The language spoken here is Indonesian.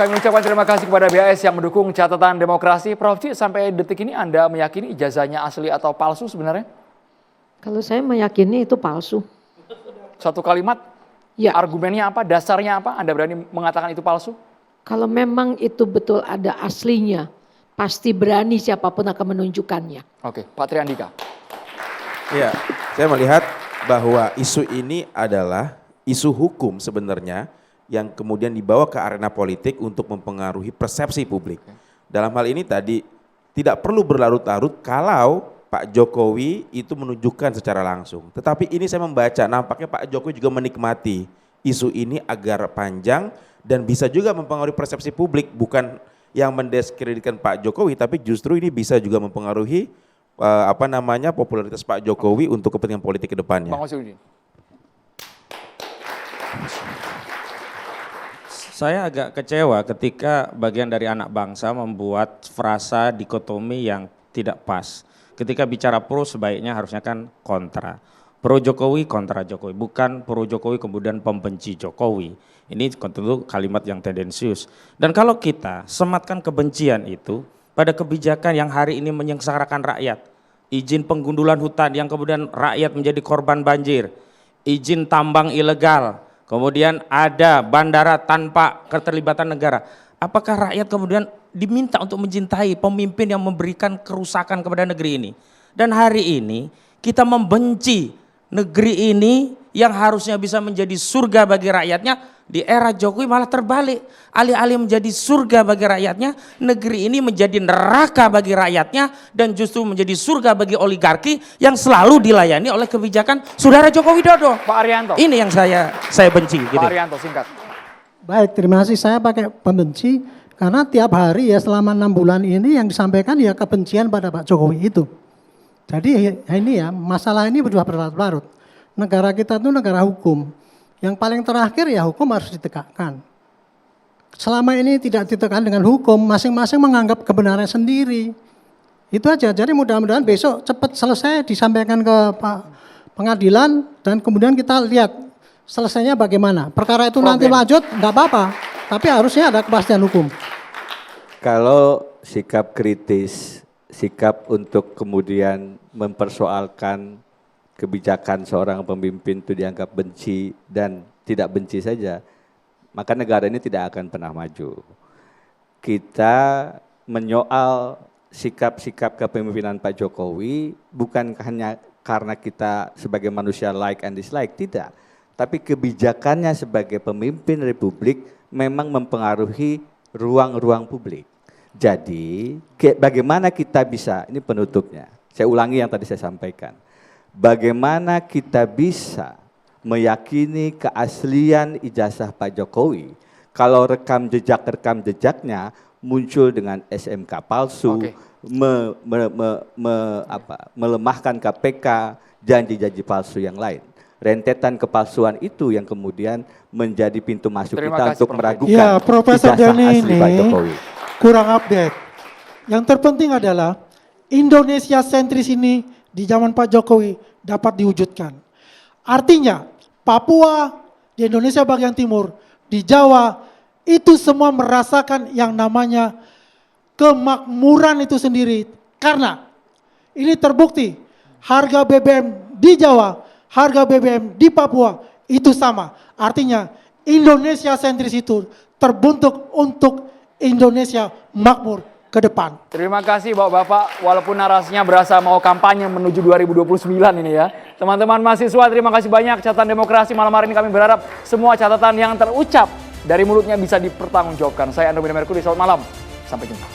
Kami ucapkan terima kasih kepada BAS yang mendukung catatan demokrasi. Prof. Ci, sampai detik ini Anda meyakini ijazahnya asli atau palsu sebenarnya? Kalau saya meyakini itu palsu. Satu kalimat, Ya, argumennya apa, dasarnya apa? Anda berani mengatakan itu palsu? kalau memang itu betul ada aslinya, pasti berani siapapun akan menunjukkannya. Oke, Pak Triandika. Iya, saya melihat bahwa isu ini adalah isu hukum sebenarnya yang kemudian dibawa ke arena politik untuk mempengaruhi persepsi publik. Dalam hal ini tadi tidak perlu berlarut-larut kalau Pak Jokowi itu menunjukkan secara langsung. Tetapi ini saya membaca nampaknya Pak Jokowi juga menikmati isu ini agar panjang dan bisa juga mempengaruhi persepsi publik, bukan yang mendiskreditkan Pak Jokowi, tapi justru ini bisa juga mempengaruhi popularitas Pak Jokowi untuk kepentingan politik ke depannya. Bang Masyudin. Saya agak kecewa ketika bagian dari anak bangsa membuat frasa dikotomi yang tidak pas. Ketika bicara pro sebaiknya harusnya kan kontra. Pro Jokowi, kontra Jokowi. Bukan pro Jokowi kemudian pembenci Jokowi. Ini tentu kalimat yang tendensius. Dan kalau kita sematkan kebencian itu pada kebijakan yang hari ini menyengsarakan rakyat. Izin penggundulan hutan yang kemudian rakyat menjadi korban banjir. Izin tambang ilegal. Kemudian ada bandara tanpa keterlibatan negara. Apakah rakyat kemudian diminta untuk mencintai pemimpin yang memberikan kerusakan kepada negeri ini? Dan hari ini kita membenci negeri ini yang harusnya bisa menjadi surga bagi rakyatnya. Di era Jokowi malah terbalik. Alih-alih menjadi surga bagi rakyatnya, negeri ini menjadi neraka bagi rakyatnya dan justru menjadi surga bagi oligarki yang selalu dilayani oleh kebijakan Saudara Joko Widodo. Pak Arianto. Ini yang saya benci. Gitu. Pak Arianto, singkat. Baik, terima kasih. Saya pakai pembenci karena tiap hari ya selama 6 bulan ini yang disampaikan ya kebencian pada Pak Jokowi itu. Jadi ini ya masalah ini sudah berlarut-larut. Negara kita itu negara hukum. Yang paling terakhir ya hukum harus ditegakkan. Selama ini tidak ditegakkan dengan hukum, masing-masing menganggap kebenaran sendiri. Itu aja, jadi mudah-mudahan besok cepat selesai disampaikan ke Pak Pengadilan dan kemudian kita lihat selesainya bagaimana. Perkara itu nanti lanjut, enggak apa-apa, tapi harusnya ada kepastian hukum. Kalau sikap kritis, sikap untuk kemudian mempersoalkan kebijakan seorang pemimpin itu dianggap benci dan tidak benci saja, maka negara ini tidak akan pernah maju. Kita menyoal sikap-sikap kepemimpinan Pak Jokowi bukan hanya karena kita sebagai manusia like and dislike, tidak. Tapi kebijakannya sebagai pemimpin republik memang mempengaruhi ruang-ruang publik. Jadi bagaimana kita bisa, ini penutupnya, saya ulangi yang tadi saya sampaikan. Bagaimana kita bisa meyakini keaslian ijazah Pak Jokowi kalau rekam jejaknya muncul dengan SMK palsu, melemahkan KPK, janji-janji palsu yang lain. Rentetan kepalsuan itu yang kemudian menjadi pintu masuk kita untuk meragukan ya, Profesor ijazah Denny asli Pak Jokowi. Kurang update. Yang terpenting adalah Indonesia sentris ini di zaman Pak Jokowi dapat diwujudkan. Artinya Papua, di Indonesia bagian timur, di Jawa, itu semua merasakan yang namanya kemakmuran itu sendiri. Karena ini terbukti harga BBM di Jawa, harga BBM di Papua itu sama. Artinya Indonesia sentris itu terbentuk untuk Indonesia makmur ke depan. Terima kasih Bapak-Bapak, walaupun narasinya berasa mau kampanye menuju 2029 ini ya. Teman-teman mahasiswa, terima kasih banyak. Catatan demokrasi malam hari ini kami berharap semua catatan yang terucap dari mulutnya bisa dipertanggungjawabkan. Saya Andro Bina Merkuri, selamat malam. Sampai jumpa.